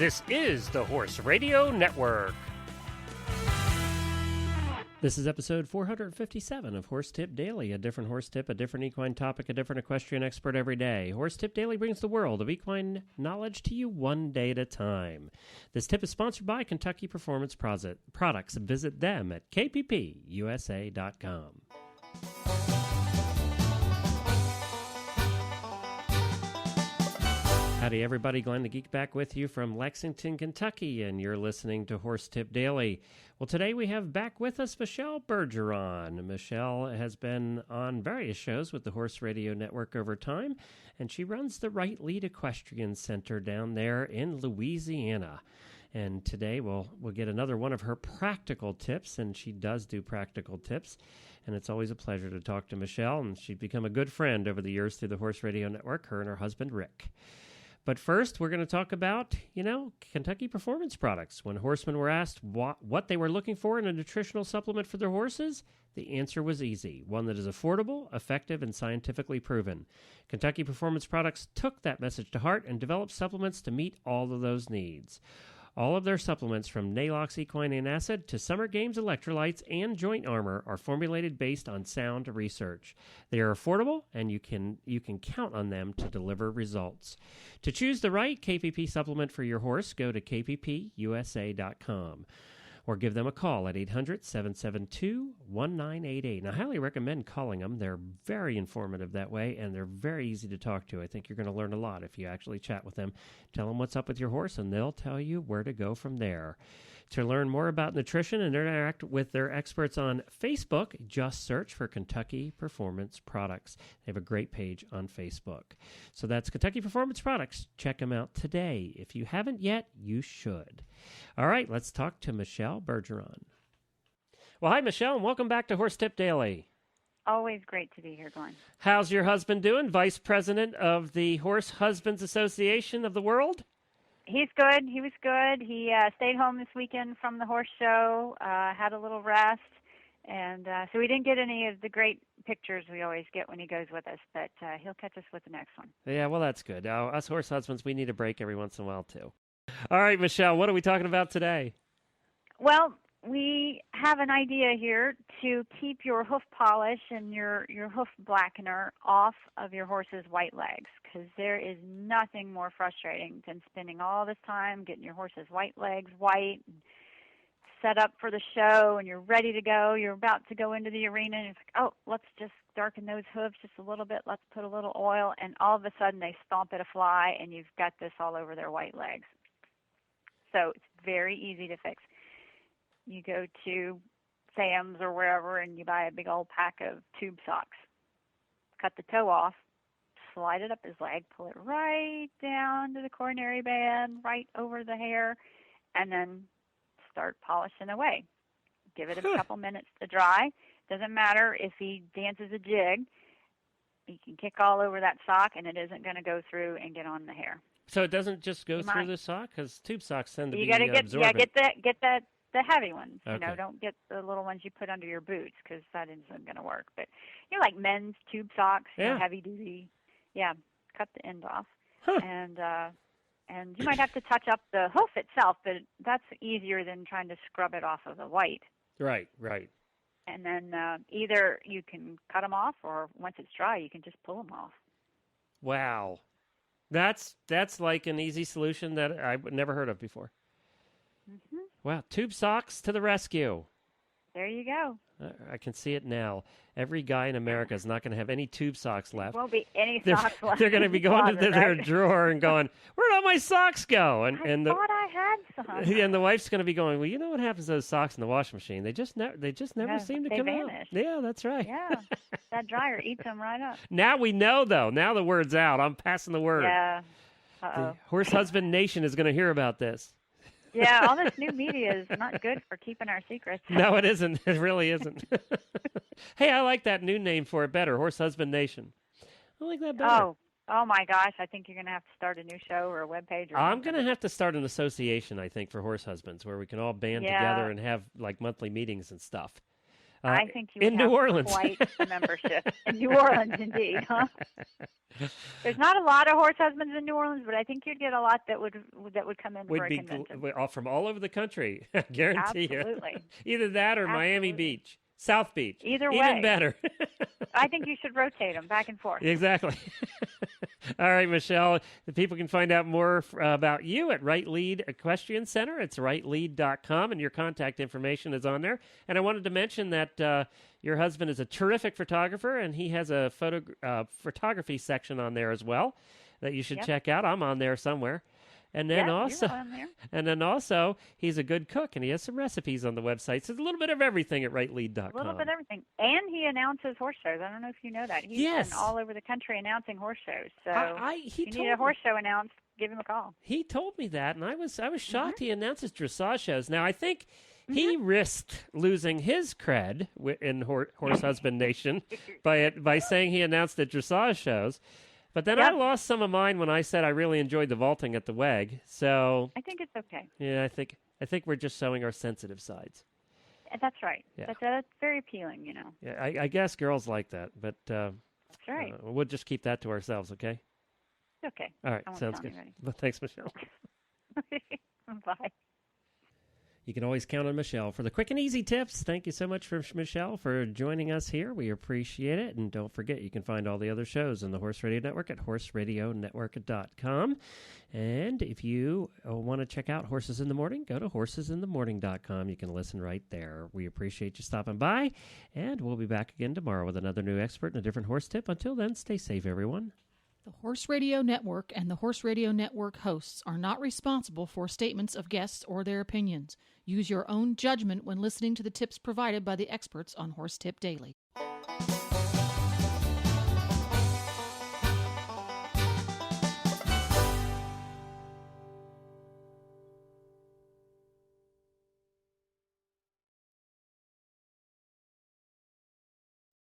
This is the Horse Radio Network. This is episode 457 of Horse Tip Daily, a different horse tip, a different equine topic, a different equestrian expert every day. Horse Tip Daily brings the world of equine knowledge to you one day at a time. This tip is sponsored by Kentucky Performance Products. Visit them at kppusa.com. Howdy everybody, Glenn the Geek back with you from Lexington, Kentucky, and you're listening to Horse Tip Daily. Well, today we have back with us Michelle Bergeron. Michelle has been on various shows with the Horse Radio Network over time, and she runs the Right Lead Equestrian Center down there in Louisiana. And today we'll get another one of her practical tips, and she does do practical tips. And it's always a pleasure to talk to Michelle, and she's become a good friend over the years through the Horse Radio Network, her and her husband Rick. But first, we're going to talk about, Kentucky Performance Products. When horsemen were asked what they were looking for in a nutritional supplement for their horses, the answer was easy, one that is affordable, effective, and scientifically proven. Kentucky Performance Products took that message to heart and developed supplements to meet all of those needs. All of their supplements, from Nalox Equine Antacid to Summer Games Electrolytes and Joint Armor, are formulated based on sound research. They are affordable, and you can count on them to deliver results. To choose the right KPP supplement for your horse, go to kppusa.com. Or give them a call at 800-772-1988. And I highly recommend calling them. They're very informative that way, and they're very easy to talk to. I think you're going to learn a lot if you actually chat with them. Tell them what's up with your horse, and they'll tell you where to go from there. To learn more about nutrition and interact with their experts on Facebook, just search for Kentucky Performance Products. They have a great page on Facebook. So that's Kentucky Performance Products. Check them out today. If you haven't yet, you should. All right, let's talk to Michelle Bergeron. Well, hi, Michelle, and welcome back to Horse Tip Daily. Always great to be here, Glenn. How's your husband doing? Vice President of the Horse Husbands Association of the World? He's good. He was good. He stayed home this weekend from the horse show, had a little rest, and so we didn't get any of the great pictures we always get when he goes with us, but he'll catch us with the next one. Yeah, well, that's good. Us horse husbands, we need a break every once in a while, too. All right, Michelle, what are we talking about today? Well, we have an idea here to keep your hoof polish and your hoof blackener off of your horse's white legs, because there is nothing more frustrating than spending all this time getting your horse's white legs white, and set up for the show, and you're ready to go. You're about to go into the arena, and it's like, oh, let's just darken those hooves just a little bit. Let's put a little oil, and all of a sudden they stomp at a fly, and you've got this all over their white legs. So it's very easy to fix. You go to Sam's or wherever and you buy a big old pack of tube socks. Cut the toe off, slide it up his leg, pull it right down to the coronary band, right over the hair, and then start polishing away. Give it a couple minutes to dry. Doesn't matter if he dances a jig. He can kick all over that sock and it isn't going to go through and get on the hair. So it doesn't just go through the sock? Because tube socks tend to be absorbent. Yeah, get the heavy ones. Okay. Don't get the little ones you put under your boots, because that isn't going to work. But like men's tube socks, heavy duty. Yeah, cut the end off, and you might have to touch up the hoof itself, but that's easier than trying to scrub it off of the white. Right. And then either you can cut them off, or once it's dry, you can just pull them off. Wow. That's like an easy solution that I've never heard of before. Mm-hmm. Wow, tube socks to the rescue. There you go. I can see it now. Every guy in America is not going to have any tube socks left. There won't be any socks left. They're going to be going to their drawer and going, where'd all my socks go? I thought I had some. Yeah, and the wife's going to be going, well, you know what happens to those socks in the washing machine? They just never seem to come vanish. out. Yeah, that's right. Yeah, that dryer eats them right up. Now we know, though. Now the word's out. I'm passing the word. Yeah. The Horse Husband Nation is going to hear about this. Yeah, all this new media is not good for keeping our secrets. No, it isn't. It really isn't. Hey, I like that new name for it better, Horse Husband Nation. I like that better. Oh my gosh, I think you're going to have to start a new show or a webpage. I'm going to have to start an association, I think, for horse husbands, where we can all band together and have like monthly meetings and stuff. I think you would in have New Orleans. quite a membership. In New Orleans, indeed, huh? There's not a lot of horse husbands in New Orleans, but I think you'd get a lot that would come in for a convention. From all over the country, I guarantee Absolutely. you. Either that or Miami Beach, South Beach. Either way. Even better. I think you should rotate them back and forth. Exactly. All right, Michelle, the people can find out more about you at Right Lead Equestrian Center. It's rightlead.com, and your contact information is on there. And I wanted to mention that your husband is a terrific photographer, and he has a photography section on there as well that you should check out. I'm on there somewhere. And then also, he's a good cook, and he has some recipes on the website. So there's a little bit of everything at rightlead.com. A little bit of everything. And he announces horse shows. I don't know if you know that. He's been all over the country announcing horse shows. So if you need a horse show announced, give him a call. He told me that, and I was shocked he announces dressage shows. Now, I think he risked losing his cred in Horse Husband Nation by saying he announced the dressage shows. But then I lost some of mine when I said I really enjoyed the vaulting at the WEG. So I think it's okay. Yeah, I think we're just showing our sensitive sides. That's right. Yeah. That's very appealing, you know. Yeah, I guess girls like that, but that's right. We'll just keep that to ourselves, okay? Okay. All right, sounds good. Well, thanks, Michelle. Bye. You can always count on Michelle for the quick and easy tips. Thank you so much for Michelle for joining us here. We appreciate it. And don't forget, you can find all the other shows on the Horse Radio Network at horseradionetwork.com. And if you want to check out Horses in the Morning, go to horsesinthemorning.com. You can listen right there. We appreciate you stopping by. And we'll be back again tomorrow with another new expert and a different horse tip. Until then, stay safe, everyone. The Horse Radio Network and the Horse Radio Network hosts are not responsible for statements of guests or their opinions. Use your own judgment when listening to the tips provided by the experts on Horse Tip Daily.